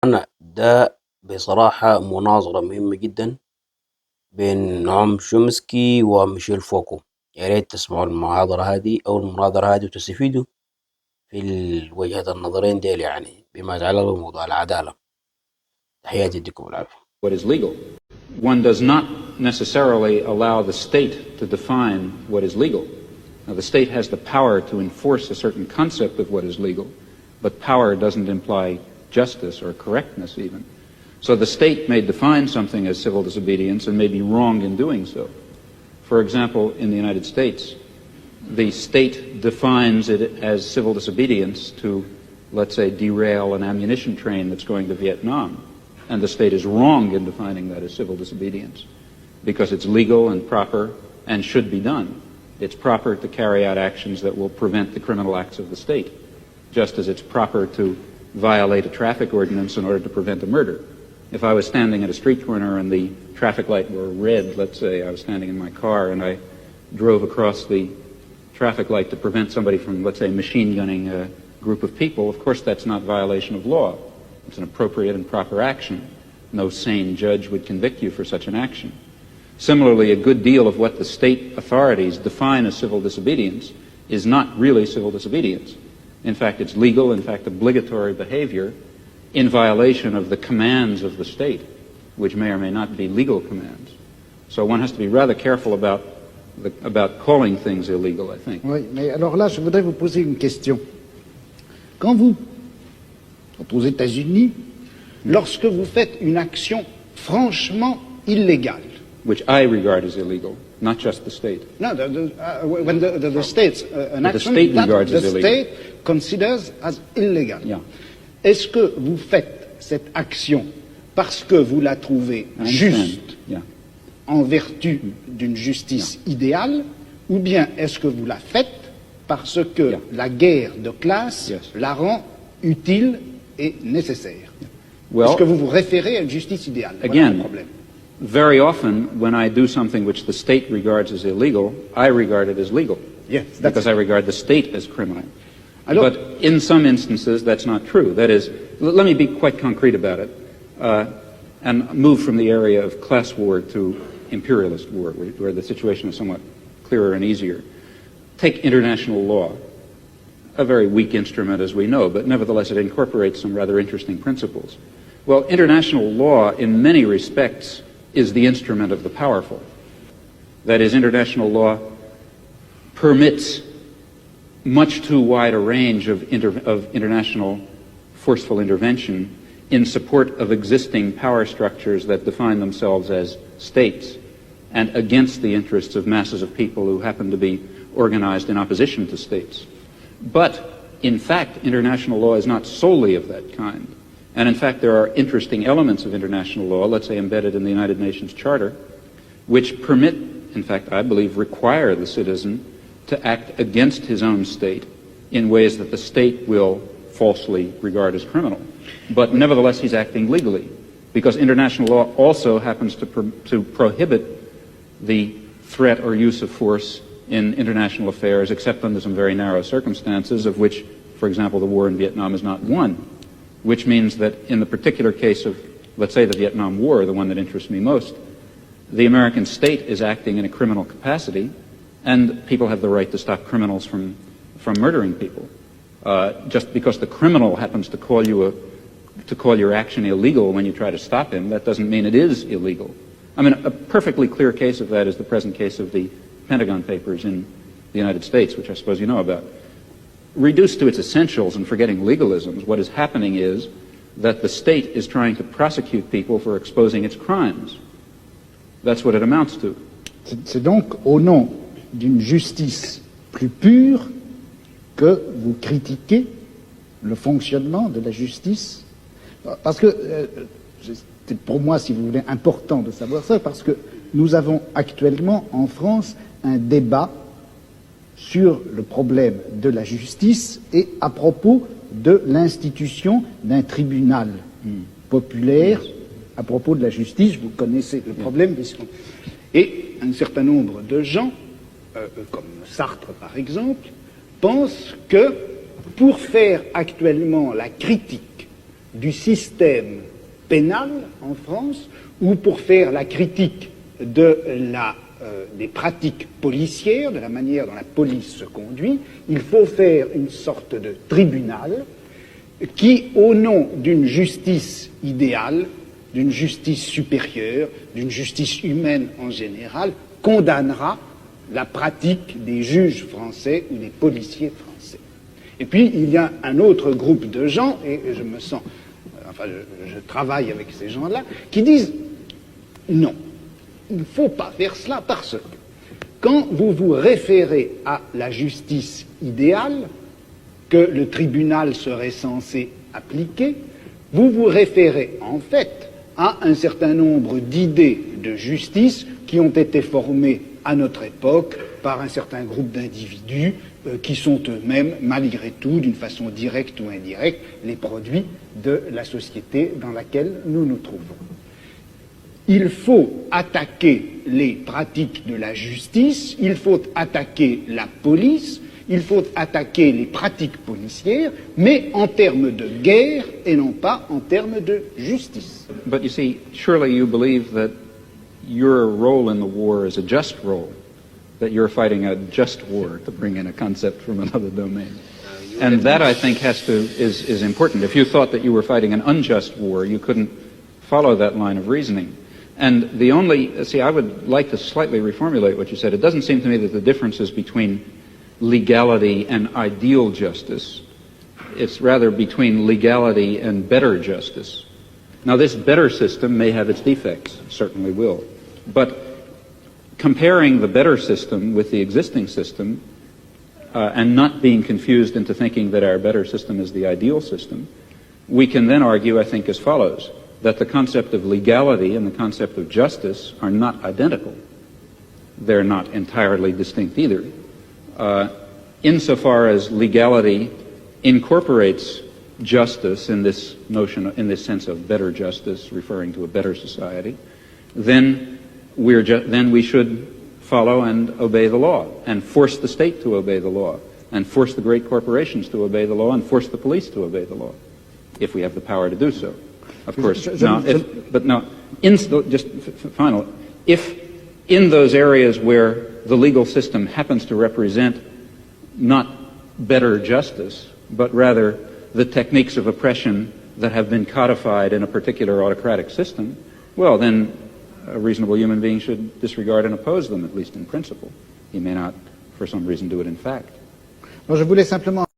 أنا ده بصراحة مناظرة مهمة جدا بين نعوم شومسكي وميشيل فوكو. يا ريت تسمعوا المحاضرة هذه أو المناظرة هذه وتستفيدوا في وجهة النظرين ديل يعني بما يتعلق بموضوع العدالة. تحياتي، يديكم العافية. What is legal? One does not necessarily allow the state to define what is legal. Now, the state has the power to enforce a certain concept of what is legal, but power doesn't imply justice or correctness even. So the state may define something as civil disobedience and may be wrong in doing so. For example, in the United States, the state defines it as civil disobedience to, let's say, derail an ammunition train that's going to Vietnam. And the state is wrong in defining that as civil disobedience because it's legal and proper and should be done. It's proper to carry out actions that will prevent the criminal acts of the state, just as it's proper to violate a traffic ordinance in order to prevent a murder. If I was standing at a street corner and the traffic light were red, let's say I was standing in my car and I drove across the traffic light to prevent somebody from, let's say, machine gunning a group of people, of course that's not violation of law. It's an appropriate and proper action. No sane judge would convict you for such an action. Similarly, a good deal of what the state authorities define as civil disobedience is not really civil disobedience. In fact, it's legal, in fact, obligatory behavior in violation of the commands of the state, which may or may not be legal commands. So one has to be rather careful about calling things illegal, I think. Oui, mais alors là, je voudrais vous poser une question. Quand vous aux États-Unis, lorsque vous faites une action franchement illégale. Which I regard as illegal, not just the state. No, when the state's an action state that regards the as illegal. state considers as illegal. Yeah. Est-ce que vous faites cette action parce que vous la trouvez juste en vertu d'une justice idéale, ou bien est-ce que vous la faites parce que la guerre de classe la rend utile et nécessaire? Est-ce que vous vous référez à une justice idéale? Again, voilà problème. Very often when I do something which the state regards as illegal, I regard it as legal. Yes, because I regard the state as criminal. But in some instances that's not true. That is, let me be quite concrete about it and move from the area of class war to imperialist war, where the situation is somewhat clearer and easier. Take international law. A very weak instrument, as we know, but nevertheless it incorporates some rather interesting principles. Well, international law, in many respects, is the instrument of the powerful. That is, international law permits much too wide a range of international forceful intervention in support of existing power structures that define themselves as states and against the interests of masses of people who happen to be organized in opposition to states. But, in fact, international law is not solely of that kind. And, in fact, there are interesting elements of international law, let's say embedded in the United Nations Charter, which permit, in fact, I believe, require the citizen to act against his own state in ways that the state will falsely regard as criminal. But, nevertheless, he's acting legally, because international law also happens to prohibit the threat or use of force in international affairs, except under some very narrow circumstances, of which, for example, the war in Vietnam is not one, which means that in the particular case of, let's say, the Vietnam War, the one that interests me most, the American state is acting in a criminal capacity, and people have the right to stop criminals from murdering people. Just because the criminal happens to call your action illegal when you try to stop him, that doesn't mean it is illegal. I mean, a perfectly clear case of that is the present case of the Pentagon Papers in the United States, which I suppose you know about. Reduced to its essentials and forgetting legalisms, what is happening is that the state is trying to prosecute people for exposing its crimes. That's what it amounts to. C'est donc au nom d'une justice plus pure que vous critiquez le fonctionnement de la justice. Parce que c'est pour moi, si vous voulez, important de savoir ça, parce que nous avons actuellement en France un débat sur le problème de la justice et à propos de l'institution d'un tribunal populaire à propos de la justice. Vous connaissez le problème. Et un certain nombre de gens, comme Sartre par exemple, pensent que pour faire actuellement la critique du système pénal en France ou pour faire la critique des pratiques policières, de la manière dont la police se conduit, il faut faire une sorte de tribunal qui, au nom d'une justice idéale, d'une justice supérieure, d'une justice humaine en général, condamnera la pratique des juges français ou des policiers français. Et puis, il y a un autre groupe de gens, et je me sens, enfin, je travaille avec ces gens-là, qui disent non, il ne faut pas faire cela parce que quand vous vous référez à la justice idéale que le tribunal serait censé appliquer, vous vous référez en fait à un certain nombre d'idées de justice qui ont été formées à notre époque par un certain groupe d'individus qui sont eux-mêmes, malgré tout, d'une façon directe ou indirecte, les produits de la société dans laquelle nous nous trouvons. Il faut attaquer les pratiques de la justice, il faut attaquer la police, il faut attaquer les pratiques policières, mais en termes de guerre et non pas en termes de justice. But you see, surely you believe that your role in the war is a just role, that you're fighting a just war, to bring in a concept from another domain. And that, I think, is important. If you thought that you were fighting an unjust war, you couldn't follow that line of reasoning. And I would like to slightly reformulate what you said. It doesn't seem to me that the difference is between legality and ideal justice. It's rather between legality and better justice. Now, this better system may have its defects, certainly will. But comparing the better system with the existing system and not being confused into thinking that our better system is the ideal system, we can then argue, I think, as follows, that the concept of legality and the concept of justice are not identical. They're not entirely distinct either. Insofar as legality incorporates justice in this notion, in this sense of better justice, referring to a better society, then we should follow and obey the law, and force the state to obey the law, and force the great corporations to obey the law, and force the police to obey the law, if we have the power to do so. Of course, if in those areas where the legal system happens to represent not better justice, but rather the techniques of oppression that have been codified in a particular autocratic system, well, then a reasonable human being should disregard and oppose them, at least in principle. He may not, for some reason, do it in fact. Je voulais simplement